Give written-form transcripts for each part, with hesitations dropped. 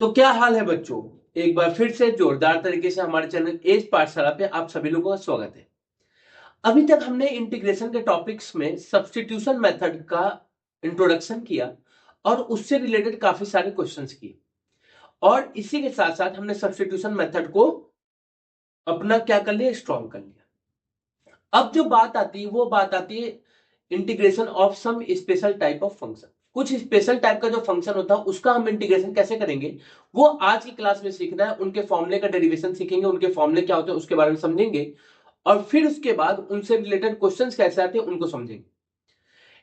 तो क्या हाल है बच्चों। एक बार फिर से जोरदार तरीके से हमारे चैनल एज पाठशाला पे आप सभी लोगों का स्वागत है। अभी तक हमने इंटीग्रेशन के टॉपिक्स में सब्स्टिट्यूशन मेथड का इंट्रोडक्शन किया और उससे रिलेटेड काफी सारे क्वेश्चंस किए और इसी के साथ साथ हमने सब्स्टिट्यूशन मेथड को अपना क्या कर लिया, स्ट्रॉन्ग कर लिया। अब जो बात आती है वो बात आती है integration of some special type of function. कुछ स्पेशल टाइप का जो फंक्शन होता है उसका हम इंटीग्रेशन कैसे करेंगे वो आज की क्लास में सीखना है। उनके फॉर्मूले का डेरिवेशन सीखेंगे, उनके फॉर्मूले क्या होते हैं उसके बारे में समझेंगे और फिर उसके बाद उनसे रिलेटेड क्वेश्चंस कैसे आते हैं उनको समझेंगे।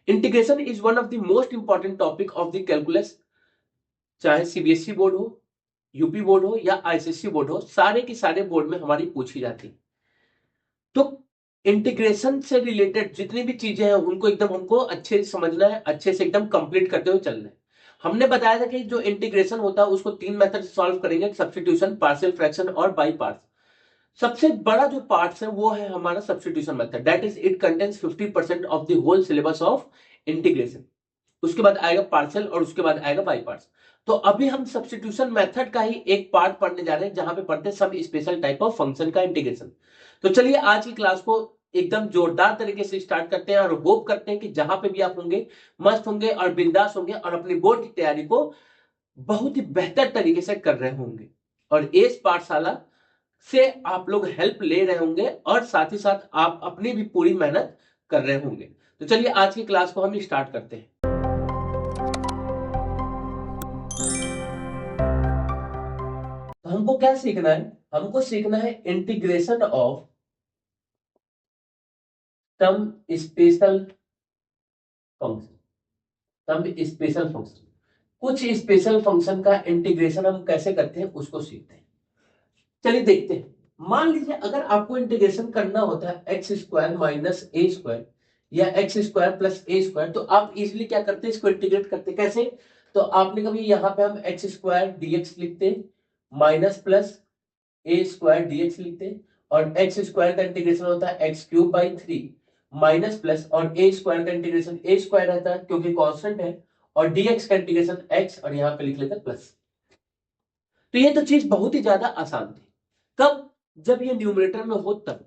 Integration is one of the most important topic of the calculus. चाहे सीबीएसई बोर्ड हो, यूपी बोर्ड हो या आईसीएसई बोर्ड हो, सारे के सारे बोर्ड में हमारी पूछी जाती है। तो इंटीग्रेशन से रिलेटेड जितनी भी चीजें हैं उनको एकदम हमको अच्छे से समझना है, अच्छे से एकदम कंप्लीट करते हुए चलना है। हमने बताया था कि जो इंटीग्रेशन होता है उसको तीन मेथड से सॉल्व करेंगे, सब्स्टिट्यूशन, पार्शियल फ्रैक्शन और बाई पार्ट्स। सबसे बड़ा जो पार्ट्स है वो है हमारा substitution method, that is it contains 50% of the whole syllabus of integration. उसके बाद आएगा पार्शियल और उसके बाद आएगा बाई पार्ट्स। तो अभी हम सब्स्टिट्यूशन मेथड का ही एक पार्ट पढ़ने जा रहे हैं जहां पे पढ़ते हैं सब स्पेशल टाइप ऑफ फंक्शन का इंटीग्रेशन। तो चलिए आज की क्लास को एकदम जोरदार तरीके से स्टार्ट करते हैं और होप करते हैं कि जहां पे भी आप होंगे मस्त होंगे और बिंदास होंगे और अपनी बोर्ड की तैयारी को बहुत ही बेहतर तरीके से कर रहे होंगे और इस पाठशाला से आप लोग हेल्प ले रहे होंगे और साथ ही साथ आप अपनी भी पूरी मेहनत कर रहे होंगे। तो चलिए आज की क्लास को हम स्टार्ट करते हैं। तो हमको क्या सीखना है, हमको सीखना है integration of some special function. Some special function, कुछ स्पेशल फंक्शन का इंटीग्रेशन हम कैसे करते हैं उसको सीखते हैं। चलिए देखते हैं। मान लीजिए अगर आपको इंटीग्रेशन करना होता है एक्स स्क्वायर माइनस ए स्क्वायर या x square plus a square, तो आप इजिली क्या करते हैं, इसको इंटीग्रेट करते हैं। कैसे? तो आपने कभी यहां पे हम एक्स स्क्वायर डीएक्स लिखते हैं minus plus a square dx लिखते हैं और एक्स स्क्वायर का इंटीग्रेशन होता है x cube by 3 minus plus और ए स्क्वायर का इंटीग्रेशन ए स्क्वायर रहता है क्योंकि कांस्टेंट है और डीएक्स का इंटीग्रेशन एक्स और यहां पे लिख लेते हैं प्लस। तो ये तो चीज बहुत ही ज्यादा आसान थी। कब? जब ये न्यूमरेटर में हो तब।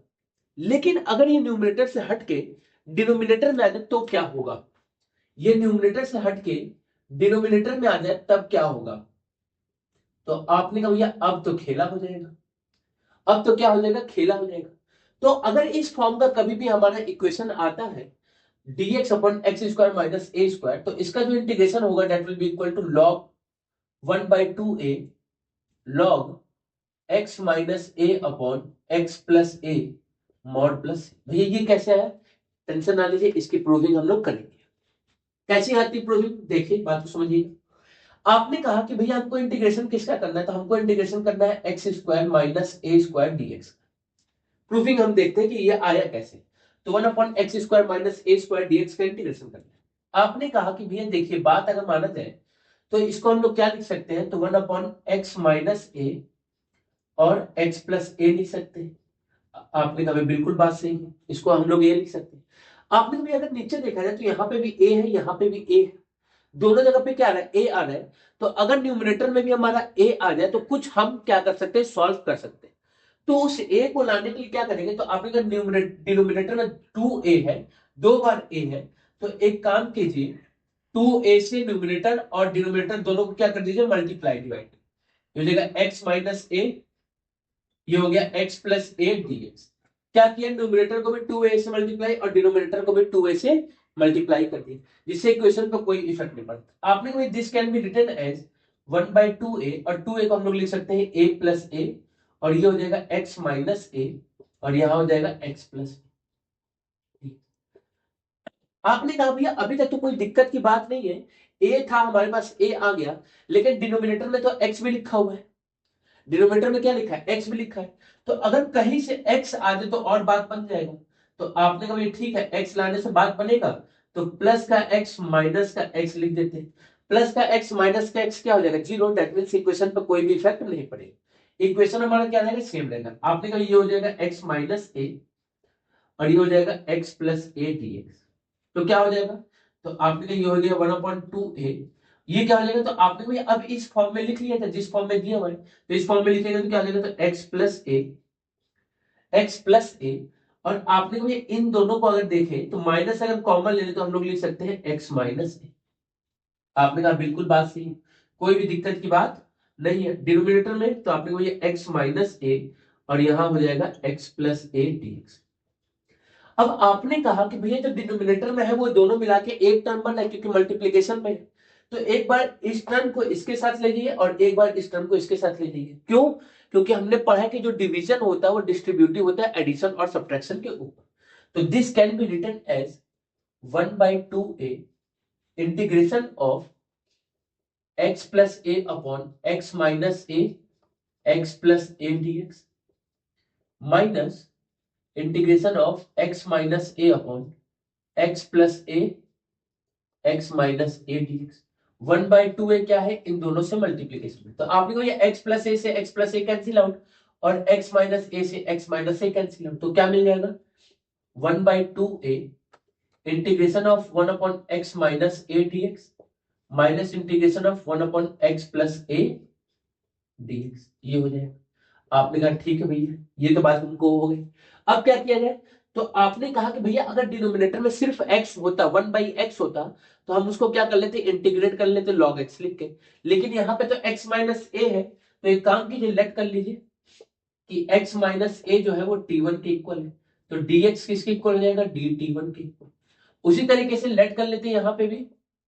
लेकिन अगर ये न्यूमरेटर से हटके डिनोमिनेटर में आ जाए तो क्या होगा? ये न्यूमरेटर से हटके डिनोमिनेटर में आ जाए तब क्या होगा? तो आपने कहा भैया अब तो खेला हो जाएगा। अब तो क्या हो जाएगा, खेला हो जाएगा। तो अगर इस फॉर्म का कभी भी हमारा इक्वेशन आता है dx upon x square minus ए स्क्वायर, तो इसका जो इंटीग्रेशन होगा that will be equal to log 1/2a log x minus a upon x plus a mod plus. भैया ये कैसे आया, टेंशन ना लीजिए, इसकी प्रूविंग हम लोग करेंगे। कैसी आती प्रूविंग, देखिए बात को समझिए। आपने कहा कि भैया हमको इंटीग्रेशन किसका करना है, तो हमको इंटीग्रेशन करना है एक्स स्क्वायर माइनस ए स्क्वायर डीएक्स। प्रूफिंग हम देखते हैं कि ये आया कैसे। तो 1/x² माइनस ए स्क्वायर डीएक्स का इंटीग्रेशन करना है। आपने कहा कि भैया देखिए बात अगर माना जाए तो इसको हम लोग क्या लिख सकते हैं, तो 1/x माइनस ए और x प्लस ए लिख सकते हैं। आपने कहा बिल्कुल बात सही है, इसको हम लोग ए लिख सकते हैं। आपने भी अगर नीचे देखा जाए तो यहाँ पे भी ए है, यहाँ पे भी ए है, दोनों जगह पे क्या आ रहा है, ए आ रहा है। तो अगर न्यूमरेटर में भी हमारा ए आ जाए तो कुछ हम क्या कर सकते हैं, सॉल्व कर सकते हैं। तो उस ए को लाने के लिए क्या करेंगे, तो आपने कहा डिनोमिनेटर में 2a है, दो बार a है, तो एक काम कीजिए 2a से न्यूमरेटर और डिनोमिनेटर दोनों को क्या कर दीजिए, मल्टीप्लाई डिवाइड। हो जाएगा x माइनस ए, ये हो गया x प्लस ए डीएक्स। क्या किया, न्यूमरेटर को भी 2a से मल्टीप्लाई और डिनोमिनेटर को भी 2a से मल्टीप्लाई कर दिया, जिससे इक्वेशन पर कोई इफेक्ट नहीं पड़ता। आपने कहा this can be written as 1/2a और 2a को हम लोग लिख सकते हैं a प्लस ए और ये हो जाएगा x माइनस ए और यहां हो जाएगा x प्लस। आपने कहा भैया अभी तक तो कोई दिक्कत की बात नहीं है, a था हमारे पास, a आ गया, लेकिन डिनोमिनेटर में तो x भी लिखा हुआ है। डिनोमिनेटर में क्या लिखा है, x भी लिखा है। तो अगर कहीं से x आ जाए तो और बात बन जाएगा। तो आपने कहा भैया ठीक है, x लाने से बात बनेगा, तो प्लस का x माइनस का x लिख देते हैं। प्लस का x माइनस का x क्या हो जाएगा, जीरो। दैट मींस इक्वेशन पर कोई भी इफेक्ट नहीं पड़ेगा, इक्वेशन हमारा क्या रहेगा, सेम रहेगा। आपने कहा ये हो जाएगा x माइनस ए और ये हो जाएगा x प्लस ए डीएक्स। तो क्या हो जाएगा, तो आपने कहा ये हो गया 1/2a, ये क्या हो जाएगा, तो आपने भैया अब इस फॉर्म में लिख लिया था जिस फॉर्म में दिया हुआ है, तो इस फॉर्म में लिखेगा तो क्या हो जाएगा, तो एक्स प्लस ए, और आपने भैया इन दोनों को अगर देखें तो माइनस अगर कॉमन ले ले तो हम लोग लिख सकते हैं एक्स माइनस ए। आपने कहा बिल्कुल बात सही है, कोई भी दिक्कत की बात नहीं है डिनोमिनेटर में, तो आपने को ये एक्स माइनस ए और यहां हो जाएगा एक्स प्लस ए डीएक्स। अब आपने कहा कि भैया जो डिनोमिनेटर में है वो दोनों मिला के एक टर्म बना है क्योंकि मल्टीप्लीकेशन में है, तो एक बार इस टर्म को इसके साथ ले जाइए और एक बार इस टर्म को इसके साथ ले जाइए। क्यों? क्योंकि हमने पढ़ा है कि जो डिवीजन होता है वो डिस्ट्रीब्यूटिव होता है एडिशन और सब्ट्रैक्शन के ऊपर। तो this can be written as 1/2a integration of x plus a upon x minus a x plus a dx minus integration of x minus a upon x plus a x minus a dx। 1/2a क्या है, इन दोनों से multiplication में, तो आपने को ये x plus ए से x प्लस ए कैंसिल आउट और x माइनस ए से x माइनस ए कैंसिल आउट, तो क्या मिल जाएगा 1/2a integration of 1 upon x minus A dx minus integration of 1 upon x plus A dx, ये हो जाएगा। आपने कहा ठीक है भैया, ये तो बात उनको हो गई। अब क्या किया जाए, तो आपने कहा कि भैया अगर डिनोमिनेटर में सिर्फ x होता 1/x होता तो हम उसको क्या कर लेते, इंटीग्रेट कर लेते log x लिख के, लेकिन यहाँ पे तो x माइनस ए है, तो एक काम कीजिए लेट कर लीजिए कि x माइनस ए जो है वो t1 के इक्वल है, तो dx किसके इक्वल हो जाएगा, dt1 के इक्वल। उसी तरीके से लेट कर लेते हैं यहाँ पे भी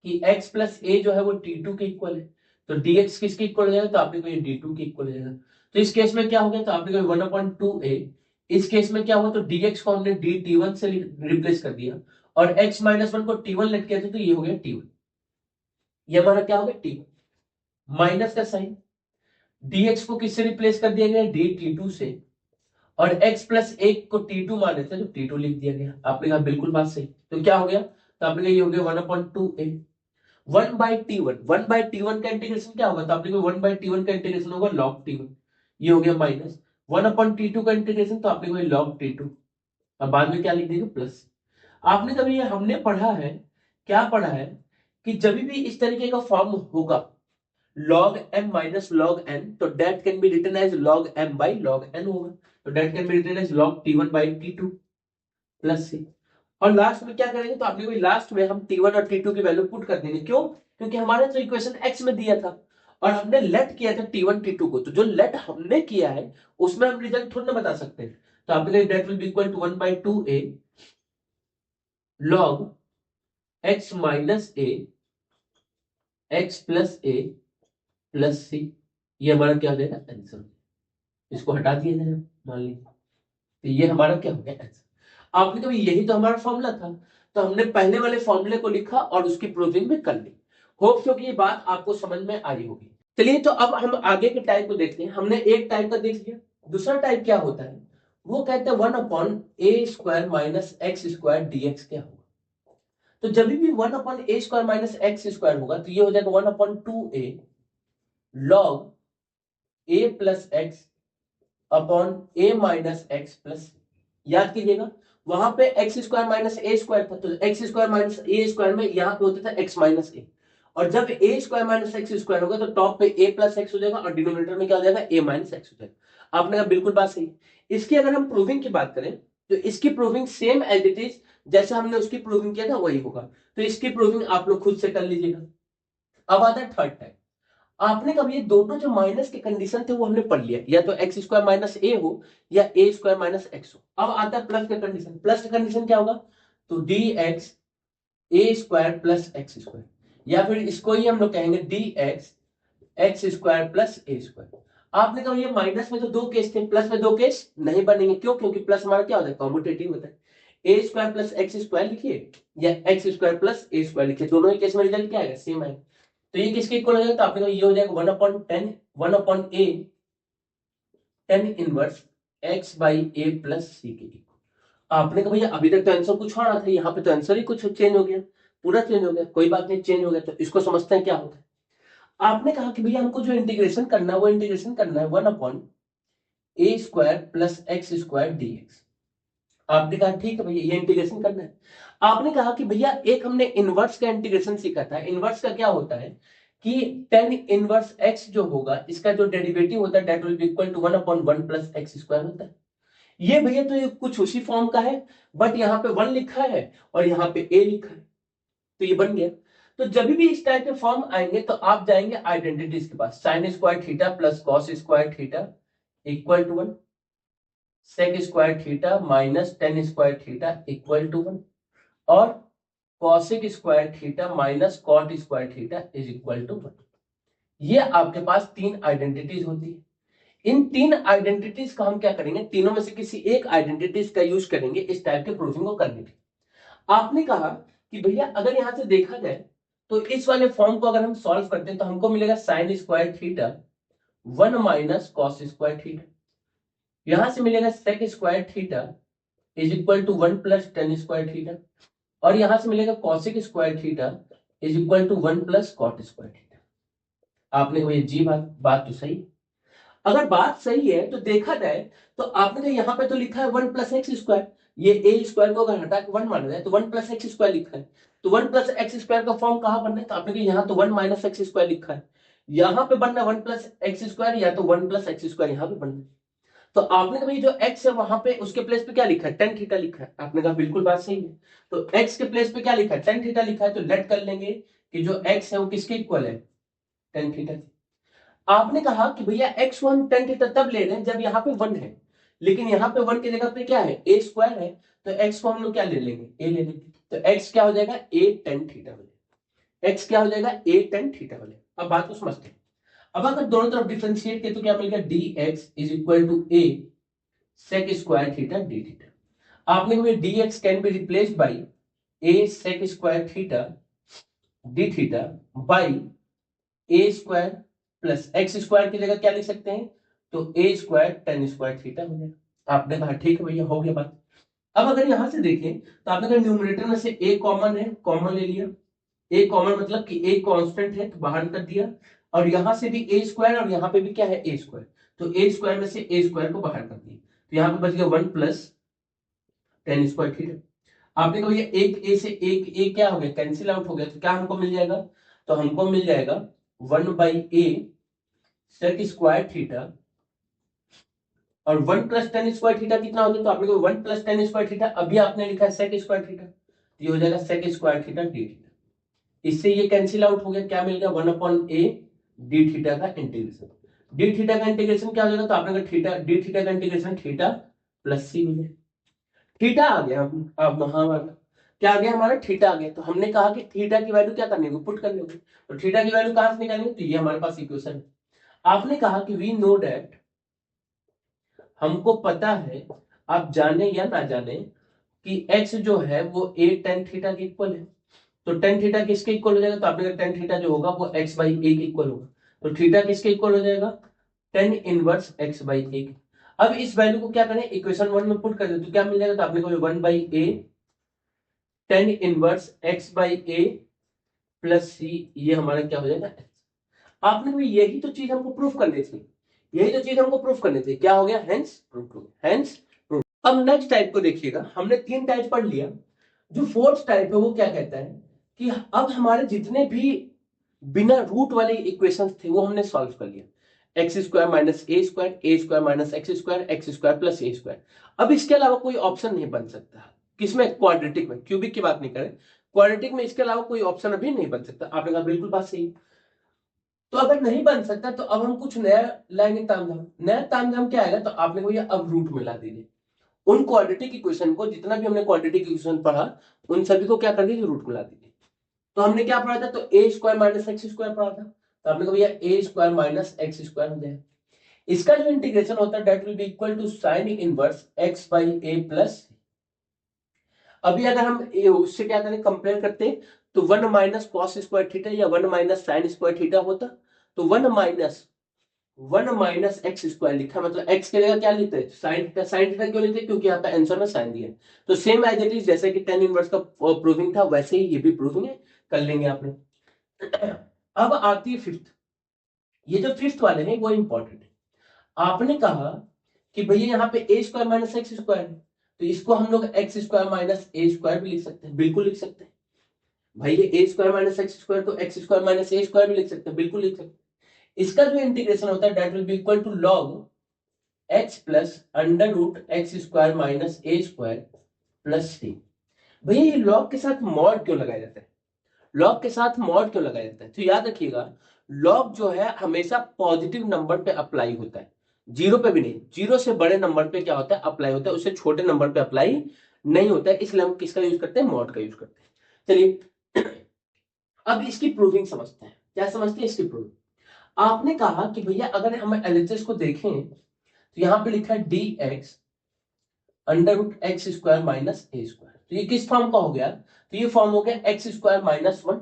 कि x प्लस ए जो है वो t2 के इक्वल है, तो dx किसके इक्वल हो जाएगा, तो आपने को ये d2 के इक्वल हो जाएगा। तो इस केस में क्या हो गया, तो आपने को 1/2a, इस केस में क्या हुआ, तो dx को हमने dt1 से रिप्लेस कर दिया और x माइनस वन को t1 लेट किया था, तो ये हो गया t1, ये हमारा क्या हो गया t1 माइनस का साइन, dx को किससे रिप्लेस कर दिया गया, dt2 से, और x प्लस एक को t2 माने थे तो t2 लिख दिया गया। आपने कहा बिल्कुल बात सही, तो क्या हो गया, तो आपने कहा ये हो गया 1/2a 1/t1 का इंटीग्रेशन क्या होगा, तो आपने कहा 1/t1 का इंटीग्रेशन होगा log t1, ये हो गया माइनस 1/t2 का इंटीग्रेशन, तो आपने कहा log t2, अब बाद में क्या लिख देंगे प्लस। आपने कभी ये हमने पढ़ा है, क्या पढ़ा है कि जब भी इस तरीके का फॉर्म होगा log m minus log n, तो that can be written as log m by log n होगा, तो that can be written as log t1 by t2 plus c। और लास्ट में क्या करेंगे, तो आपने लास्ट में हम t1 और t2 की वैल्यू पुट कर देंगे। क्यों? क्योंकि हमारे तो इक्वेशन x में दिया था और हमने लेट किया था t1 t2 को, तो जो लेट हमने किया है उसमें हम रिजल्ट थोड़ा ना बता सकते हैं, तो आपने that will be equal to 1/2a log x minus a x plus a plus c, ये हमारा क्या हो जाएगा आंसर। इसको हटा दिया जाए मान लीजिए, तो ये हमारा क्या हो गया आंसर। आपने कभी, यही तो हमारा फॉर्मूला था, तो हमने पहले वाले फॉर्मूले को लिखा और उसकी प्रूविंग भी कर ली। होप सो कि ये बात आपको समझ में आई होगी। चलिए तो अब हम आगे के टाइप को देखते हैं। हमने एक टाइप का देख लिया, दूसरा टाइप क्या होता है, वो कहते हैं 1/a² minus x square dx क्या होगा। तो जब भी 1/a² माइनस एक्स स्क्वायर होगा तो ये हो जाएगा 1/2a log a plus x upon a minus x plus. याद कीजिएगा वहां पे एक्स स्क्वायर माइनस ए स्क्वायर था, तो एक्स स्क्वायर माइनस ए स्क्वायर में यहाँ पे होता था एक्स माइनस ए, और जब ए स्क्वायर माइनस एक्स स्क्वायर होगा तो टॉप पे ए प्लस एक्स हो जाएगा और डिनोमिनेटर में क्या हो जाएगा ए माइनस एक्स हो जाएगा। आपने कहा बिल्कुल बात सही। इसकी अगर हम प्रूविंग की बात करें तो इसकी proving same as it is जैसे हमने उसकी प्रूविंग किया था वही होगा, तो इसकी प्रूविंग आप लोग खुद से कर लीजिएगा। अब आता है थर्ड टाइप। आपने कभी ये दोनों जो माइनस के कंडीशन थे वो हमने पढ़ लिया, या तो एक्स स्क्वायर माइनस ए हो या ए स्क्वायर माइनस एक्स हो। अब आता है प्लस का कंडीशन। प्लस का कंडीशन क्या होगा, तो d x a square plus x square, या फिर इसको ही हम लोग कहेंगे d x x square plus a square. आपने कहा ये माइनस में तो दो केस थे, प्लस में दो केस नहीं बनेंगे। क्यों? क्योंकि प्लस हमारा क्या होता है, कॉम्यूटेटिव होता है। ए स्क्वायर प्लस एक्स स्क्वायर लिखिए या x square plus a square लिखिए, दोनों ही केस में रिजल्ट क्या आएगा, सेम आएगा। तो ये किसके इक्वल हो जाएगा, तो आपने ये हो जाएगा 1/10 1/a 10 inverse x by a plus c के इक्वल। आपने कहा भैया अभी तक तो आंसर कुछ और था, यहाँ पे तो आंसर ही कुछ चेंज हो गया, पूरा चेंज हो गया। कोई बात नहीं, चेंज हो गया तो इसको समझते हैं क्या होता है। आपने कहा कि भैया हमको जो इंटीग्रेशन करना है वो इंटीग्रेशन करना है 1/a square plus x square dx। आपने कहा ठीक है भैया ये इंटीग्रेशन करना है। आपने कहा कि भैया एक हमने इनवर्स का इंटीग्रेशन सीखा था। इनवर्स का क्या होता है कि टेन इनवर्स एक्स जो होगा इसका जो डेरिवेटिव होता है that will be equal to 1/1 plus x square होता है। ये भैया तो ये कुछ उसी फॉर्म का है, बट यहाँ पे 1 लिखा है और यहाँ पे a लिखा है, तो ये बन गया। तो जब भी इस टाइप के फॉर्म आएंगे तो आप जाएंगे आइडेंटिटीज के पास, sine square theta plus cos square theta equal to 1, sec square theta minus tan square theta equal to 1, और cosec square theta minus cot square theta is equal to 1। ये आपके पास तीन आइडेंटिटीज होती है। इन तीन आइडेंटिटीज का हम क्या करेंगे, तीनों में से किसी एक आइडेंटिटीज का यूज करेंगे इस टाइप के प्रूफिंग को करने के। आपने कहा कि भैया अगर यहां से देखा जाए तो इस वाले फॉर्म को अगर हम सॉल्व करते हैं तो हमको मिलेगा sine square theta 1 minus cos square theta, यहां से मिलेगा sec square theta is equal to 1 plus tan square theta, और यहां से मिलेगा cosec square theta is equal to 1 plus cot square theta. आपने कहा ये जी बात तो सही है। अगर बात सही है तो देखा जाए तो आपने कहा यहाँ पे तो लिखा है 1 प्लस एक्स स्क्वायर, ये ए स्क्वायर को अगर हटा के 1 माना जाए तो 1 प्लस एक्स स्क्वायर लिखा है, तो 1 प्लस एक्स स्क्वायर का फॉर्म कहां बनना है, तो आपने कहा यहाँ तो 1 माइनस एक्स स्क्वायर लिखा है, यहाँ पे बनना 1 प्लस एक्स स्क्वायर या तो 1 प्लस एक्स स्क्वायर यहाँ पे बनना है। तो आपने कहा जो x है वहां पे उसके प्लेस पे क्या लिखा है, टेन थीटा लिखा है। आपने कहा बिल्कुल बात सही है, तो x के प्लेस पे क्या लिखा है, टेन थीटा लिखा है, तो लेट कर लेंगे कि जो x है वो किसके इक्वल है, टेन थीटा। आपने कहा कि भैया x1 टेन थीटा तब ले रहे हैं जब यहाँ पे 1 है, लेकिन यहाँ पे 1 की जगह पे क्या है, a स्क्वायर है, तो x को हम लोग क्या ले लेंगे, a ले लेंगे, तो x क्या हो जाएगा, a टेन थीटा हो जाएगा, x क्या हो जाएगा, a टेन थीटा हो जाएगा। अब बात को समझते हैं। अब अगर दोनों तरफ डिफरेंशिएट किया तो क्या मिलेगा, dx is equal to a sec square theta D theta. आपने कहा dx can be replaced by a sec square theta D theta by a square plus x square की जगह क्या लिख सकते हैं, तो a square tan square theta हो जाएगा। आपने कहा ठीक है भैया हो गया बात। अब अगर यहां से देखें तो आपने कहा न्यूमरेटर में से a कॉमन है, कॉमन ले लिया, a कॉमन मतलब कि a कांस्टेंट है तो बाहर कर दिया, और यहां से भी a स्क्वायर और यहां पे भी क्या है a स्क्वायर, तो a स्क्वायर में से a स्क्वायर को बाहर कर दिया, तो यहाँ पे बच गया 1 प्लस टेन स्क्वायर थीटा। आपने कहा ये एक ए से एक ए क्या हो गया, कैंसिल आउट हो गया, तो क्या हमको मिल जाएगा, तो हमको मिल जाएगा 1 by A sec square theta, और 1 प्लस टेन स्क्वायर थीटा कितना हो गया, तो आपने कहा 1 प्लस टेन स्क्वायर थीटा, अभी आपने लिखा है सेक स्क्वायर थीटा, तो ये हो जाएगा sec square theta D theta. इससे ये कैंसिल आउट हो गया, क्या मिल गया, 1/a डी थीटा का इंटीग्रेशन। डी थीटा का इंटीग्रेशन क्या हो जाएगा, तो आपने कहा थीटा डी थीटा का इंटीग्रेशन थीटा प्लस सी हो जाएगा। थीटा आ गया, अब हमारा क्या आ गया, हमारा थीटा आ गया, तो हमने कहा कि थीटा की वैल्यू क्या करनी होगी, पुट करनी होगी, तो थीटा की वैल्यू कहां से निकालेंगे, तो ये हमारे पास इक्वेशन है। आपने कहा कि वी नो दैट, हमको पता है, आप जाने या ना जाने कि x जो है वो a टेन थीटा के इक्वल है, तो टेन थीटा किसके इक्वल हो जाएगा, तो आपने कहा टेन थीटा जो होगा वो x बाई ए के इक्वल होगा, तो थीटा किसके इक्वल हो जाएगा, टेन इनवर्स x बाई ए। अब इस वैल्यू को क्या करें, इक्वेशन 1 में पुट कर दे तो क्या मिल जाएगा, तो आपने कहा 1 by a tan inverse x by A plus c, ये हमारा क्या हो जाएगा, आपने कहा यही तो चीज हमको प्रूफ करनी थी, यही तो चीज हमको प्रूफ करनी थी, क्या हो गया, हेंस प्रूफ हो गया, हेंस प्रूफ। अब नेक्स्ट टाइप को देखिएगा, हमने तीन टाइप पढ़ लिया, जो फोर्थ टाइप है वो क्या कहता है कि अब हमारे जितने भी बिना रूट वाले इक्वेशंस थे वो हमने सॉल्व कर लिया, x square minus A square minus x square plus a square. अब इसके अलावा कोई ऑप्शन नहीं बन सकता, किसमें, क्वाड्रेटिक में, क्यूबिक की बात नहीं करें, क्वाड्रेटिक में इसके अलावा कोई ऑप्शन अभी नहीं बन सकता। आपने कहा बिल्कुल बात सही। तो अगर नहीं बन सकता तो अब हम कुछ नया लाएंगे तामझाम, नया तामझाम क्या आएगा, तो आपने को ये अब रूट मिला दीजिए, उन क्वाड्रेटिक इक्वेशन को, जितना भी हमने क्वाड्रेटिक इक्वेशन पढ़ा उन सभी को क्या कर दीजिए, रूट मिला दीजिए। तो हमने क्या पढ़ा था, तो A square minus x square पढ़ा था, तो आपने कहा भैया A square minus x square हो जाए, इसका जो इंटीग्रेशन होता है that will be equal to sine inverse X by A plus. अभी अगर हम उससे क्या करें, कंपेयर करते हैं, तो 1 माइनस कॉस स्क्वायर थीटा या 1 माइनस साइन स्क्वायर थीटा होता, तो 1 माइनस एक्स स्क्वायर लिखा, मतलब एक्स की जगह क्या लेते हैं, साइन थीटा। साइन थीटा क्यों लेते हैं, क्योंकि यहाँ पे आंसर में साइन दिया है। तो सेम एज इट इज, जैसे कि टेन इनवर्स का प्रूविंग था वैसे ही ये भी प्रूविंग है, कर लेंगे आपने। अब आती है फिफ्थ, ये जो फिफ्थ वाले हैं वो इंपॉर्टेंट है। आपने कहा कि भैया यहाँ पे ए स्क्वायर माइनस एक्स स्क्वायर है, तो इसको हम लोग एक्स स्क्वायर माइनस ए स्क्वायर भी लिख सकते हैं, बिल्कुल लिख सकते हैं। भाई ये ए स्क्वायर माइनस एक्स स्क्वायर तो एक्स स्क्वायर माइनस ए स्क्वायर भी लिख सकते हैं, बिल्कुल लिख सकते हैं। इसका जो इंटीग्रेशन होता है that will be equal to log x plus under root x square minus A square plus T. भैया ये लॉग के साथ मॉड क्यों लगाया जाता है? लॉग के साथ मॉड क्यों लगाया जाता है? तो याद रखिएगा लॉग जो है हमेशा पॉजिटिव नंबर पे अप्लाई होता है, जीरो पे भी नहीं। जीरो से बड़े नंबर पे क्या होता है? अप्लाई होता है, उससे छोटे नंबर पे अप्लाई नहीं होता है, इसलिए हम किसका यूज करते हैं? मॉड का यूज करते हैं। चलिए अब इसकी प्रूविंग समझते हैं। क्या समझते हैं इसकी प्रूविंग? आपने कहा कि भैया अगर हम एलएचएस को देखें तो यहां पे लिखा है d x under root x square minus ए स्क्वायर, तो ये किस फॉर्म का हो गया? तो ये फॉर्म हो गया एक्स स्क्वायर माइनस वन।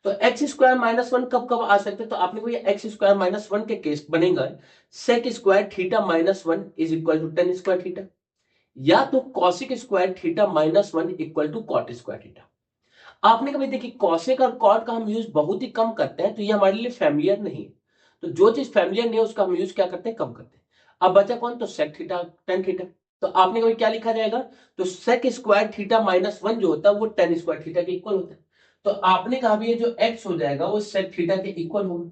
तो एक्स स्क्वायर माइनस वन कब कब आ सकते हैं? तो आपने को ये एक्स स्क्वायर माइनस वन के केस बनेगा sec square theta minus one is equal to tan square theta, या तो cosec square theta minus one equal to cot square theta. आपने कभी देखिए कॉसेक और कॉट का हम यूज बहुत ही कम करते हैं, तो ये हमारे लिए फैमिलियर नहीं है। तो जो चीज फैमिलियर नहीं है उसका हम यूज क्या करते हैं? कम करते हैं। अब बचा कौन? तो सेक थीटा टेन थीटा। तो आपने कभी क्या लिखा जाएगा? तो sec square theta minus one जो होता है वो टेन स्क्वायर थीटा के इक्वल होता है। तो आपने कहा भी ये जो एक्स हो जाएगा वो सेक थीटा के इक्वल होगा।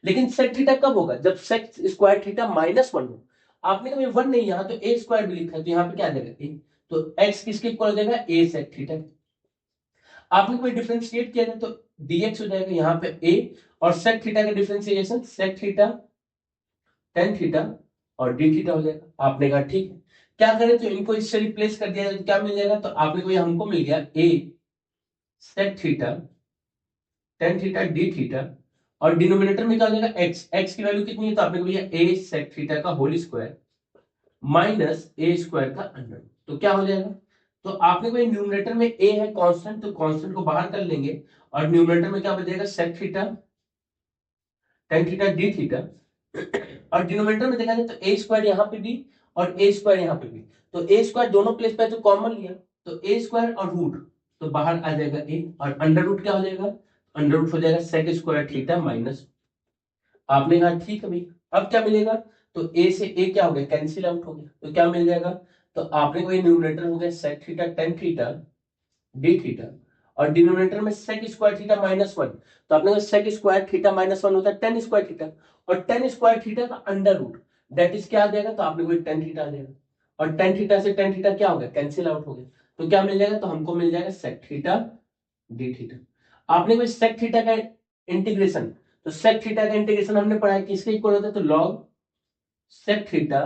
लेकिन सेक थीटा कब होगा? जब sec square theta minus one हो। आपने कभी वन नहीं, यहाँ तो ए स्क्वायर भी लिखा है, तो यहाँ पे क्या आ जाएगा? ए। तो एक्स किसके इक्वल हो जाएगा? ए सेक थीटा। आपने कोई डिफरेंशिएट किया है तो dx हो जाएगा यहाँ पे a, और sec थीटा का differentiation sec theta tan theta और d थीटा हो जाएगा। आपने कहा ठीक है, क्या करें? तो इनको इससे रिप्लेस कर दिया जाए तो क्या मिल जाएगा? तो आपने को हमको मिल गया a sec theta tan theta d theta, और डिनोमिनेटर में क्या हो जाएगा? x। x की वैल्यू कितनी है? तो आपने को लिया a sec थीटा का whole square minus a square का अंडर। तो क्या हो जाएगा? तो आपने को न्यूमरेटर में a है कांस्टेंट, तो कांस्टेंट को बाहर कर लेंगे और न्यूमरेटर में क्या बचेगा? sec theta tan theta d theta, और डिनोमिनेटर में देखा जाए तो a स्क्वायर यहाँ पे भी और a स्क्वायर यहाँ पे भी। तो a स्क्वायर दोनों प्लेस पे तो कॉमन लिया, तो a स्क्वायर और रूट, तो बाहर आ जाएगा a, और अंडर रूट क्या हो जाएगा? अंडर रूट हो जाएगा sec स्क्वायर थीटा माइनस। आपने कहा ठीक है भाई, अब क्या मिलेगा? तो a से a क्या हो गया? कैंसिल आउट हो गया, तो क्या मिल जाएगा? तो आपने को न्यूमरेटर हो गया sec theta tan theta d theta, और डिनोमिनेटर में sec square theta minus one. तो आपने कहा sec square theta minus one होता है tan स्क्वायर थीटा, और tan स्क्वायर थीटा का अंडर रूट दैट इज क्या आ जाएगा? तो आपने कोई tan थीटा आ जाएगा, और tan थीटा से tan थीटा क्या हो गया? कैंसिल आउट हो गया। तो क्या मिल जाएगा? तो हमको मिल जाएगा sec थीटा d थीटा। आपने कोई sec थीटा का इंटीग्रेशन, तो sec थीटा का इंटीग्रेशन हमने पढ़ा है किसके इक्वल होता है? तो log sec theta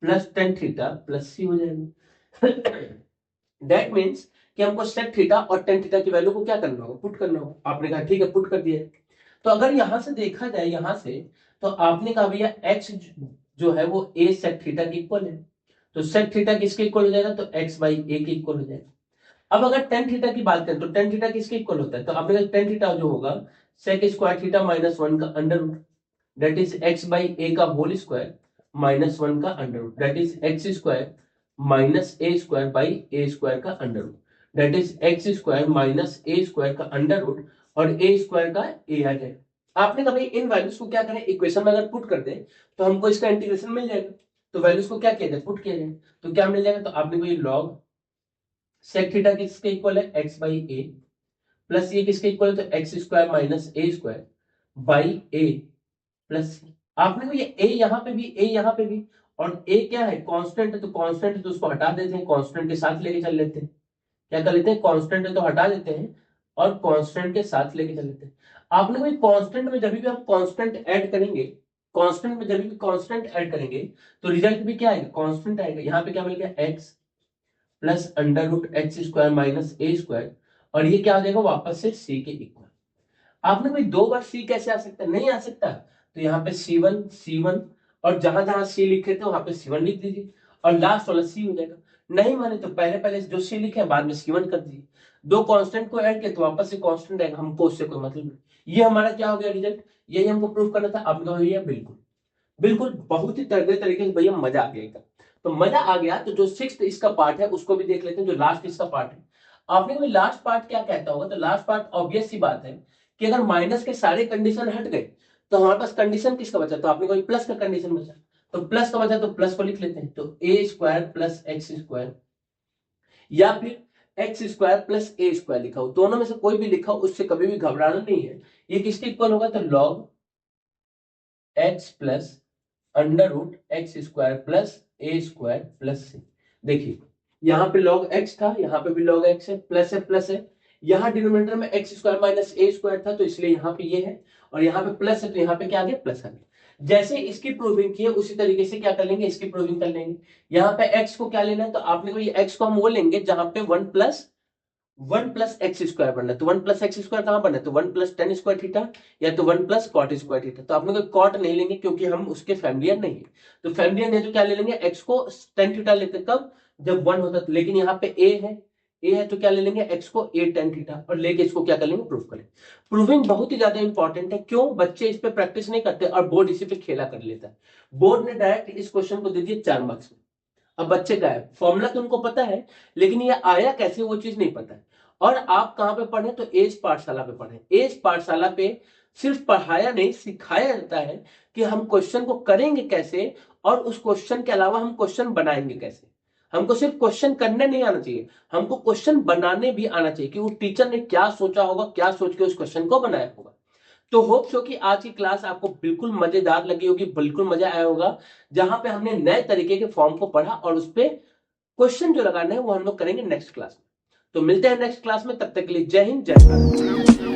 plus tan theta plus c हो जाएगा। दैट मीन्स कि हमको सेक थीटा और टेन थीटा की वैल्यू को क्या करना होगा? पुट करना होगा। आपने कहा ठीक है, पुट कर दिया। तो अगर यहां से देखा जाए यहां से, तो आपने कहा भैया एक्स जो है वो ए सेक थीटा के इक्वल है, तो सेक थीटा किसके इक्वल हो जाएगा? तो एक्स बाई ए के इक्वल हो जाएगा। अब अगर टेन थीटा की बात करें तो टेन थीटा किसके इक्वल होता है? तो आपने कहा टेन थीटा जो होगा sec square theta minus one का under root that is x by a का होल स्क्वायर माइनस वन का under root that is x square minus A square by a square का under root that is x square minus A square का under root, और a square का ए आ जाएगा। आपने कभी इन values को क्या करें? इक्वेशन में अगर पुट कर दे तो हमको इसका इंटीग्रेशन मिल जाएगा। तो वैल्यूज को क्या किया जाए? पुट किया जाए, तो क्या मिल जाएगा? तो आपने को ये लॉग सेक थीटा किसके इक्वल है? एक्स बाई ए, प्लस ये किसके इक्वल है? तो X square minus A square by A plus. आपने को ये a यहाँ पे भी, a यहाँ पे भी, और a क्या है? कांस्टेंट है, तो कांस्टेंट है तो उसको हटा देते हैं, कांस्टेंट के साथ लेके चल लेते हैं। क्या कर लेते हैं? कांस्टेंट है तो हटा देते हैं और कांस्टेंट के साथ लेके चल लेते हैं। आपने कोई कांस्टेंट में जब भी हम कांस्टेंट ऐड करेंगे, कांस्टेंट में जब भी कांस्टेंट ऐड करेंगे तो रिजल्ट भी क्या आएगा? कांस्टेंट आएगा। यहाँ पे क्या मिल गया? x plus under root x square minus ए स्क्वायर, और ये क्या आ जाएगा? वापस से c के इक्वल। आपने कोई दो बार सी कैसे आ सकता है? नहीं आ सकता। तो यहाँ पे C1 और जहां जहां सी लिखे थे वहां पे C1 लिख दीजिए और लास्ट वाला सी हो जाएगा। नहीं माने तो पहले पहले जो सी लिखे बाद में C1 कर दीजिए। दो कांस्टेंट को ऐड किया तो वापस से कांस्टेंट आएगा, हमको उससे कोई मतलब नहीं। ये हमारा क्या हो गया रिजल्ट, यही हमको प्रूव करना था। आपने कहा भैया बिल्कुल बिल्कुल बहुत ही तगड़े तरीके से भैया मजा आ गया एकदम। तो मजा आ गया तो जो सिक्स्थ इसका पार्ट है उसको भी देख लेते हैं, जो लास्ट इसका पार्ट है। आपने कोई लास्ट पार्ट क्या कहता होगा? तो लास्ट पार्ट ऑब्वियस सी बात है कि अगर माइनस के सारे कंडीशन हट गए तो हमारे पास कंडीशन किसका बचा? तो आपने कोई प्लस का कंडीशन बचा, तो प्लस का बचा तो प्लस को लिख लेते हैं। तो A square plus x square, या फिर x square plus a square लिखा हो, दोनों में से कोई भी लिखा हो उससे कभी भी घबराना नहीं है। ये किसके इक्वल होगा, तो log x plus under root x square plus a square plus c. देखिए यहाँ पे लॉग एक्स था, यहाँ पे भी लॉग एक्स है, प्लस है। यहाँ डिनोमिनेटर में एक्स स्क्वायर माइनस ए स्क्वायर था, तो इसलिए यहाँ पे ये है, और यहाँ पे प्लस है तो यहाँ पे क्या आ गया, प्लस आ गया। जैसे इसकी प्रूविंग की है उसी तरीके से क्या कर लेंगे, इसकी प्रूविंग कर लेंगे। यहाँ पे एक्स को क्या लेना है, तो आपने को ये एक्स को हम वो लेंगे जहां पे वन प्लस एक्स स्क्वायर बनना है, तो वन प्लस एक्स स्क्वायर कहां बनना है, तो one plus tan square theta या तो one plus cot square theta. तो आपने कोई कॉट नहीं लेंगे क्योंकि हम उसके फैमिलियर नहीं है, तो फैमिलियर है तो क्या ले लेंगे, एक्स को टेन थीटा लेते कब, जब वन होता तो। लेकिन यहाँ पे ए है तो क्या ले लेंगे, एक्स को ए टेन थीटा, और लेके इसको क्या कर लेंगे, प्रूव करें। प्रूविंग बहुत ही ज्यादा इंपॉर्टेंट है, क्यों, बच्चे इस पे प्रैक्टिस नहीं करते और बोर्ड इसी पे खेला कर लेता है। बोर्ड ने डायरेक्ट इस क्वेश्चन को दे दिया 4 मार्क्स में। अब बच्चे का है फॉर्मूला तो उनको पता है, लेकिन ये आया कैसे वो चीज नहीं पता है। और आप कहां पे पढ़े, तो एज पाठशाला पे पढ़े। एज पाठशाला पे सिर्फ पढ़ाया नहीं सिखाया जाता है कि हम क्वेश्चन को करेंगे कैसे, और उस क्वेश्चन के अलावा हम क्वेश्चन बनाएंगे कैसे। हमको सिर्फ क्वेश्चन करने नहीं आना चाहिए, हमको क्वेश्चन बनाने भी आना चाहिए कि वो टीचर ने क्या सोचा होगा, क्या सोच के उस क्वेश्चन को बनाया होगा। तो होप सो कि आज की क्लास आपको बिल्कुल मजेदार लगी होगी, बिल्कुल मजा आया होगा, जहां पे हमने नए तरीके के फॉर्म को पढ़ा और उस पे क्वेश्चन जो लगाना है वो हम लोग करेंगे नेक्स्ट क्लास में। तो मिलते हैं नेक्स्ट क्लास में, तब तक के लिए जय हिंद जय भारत।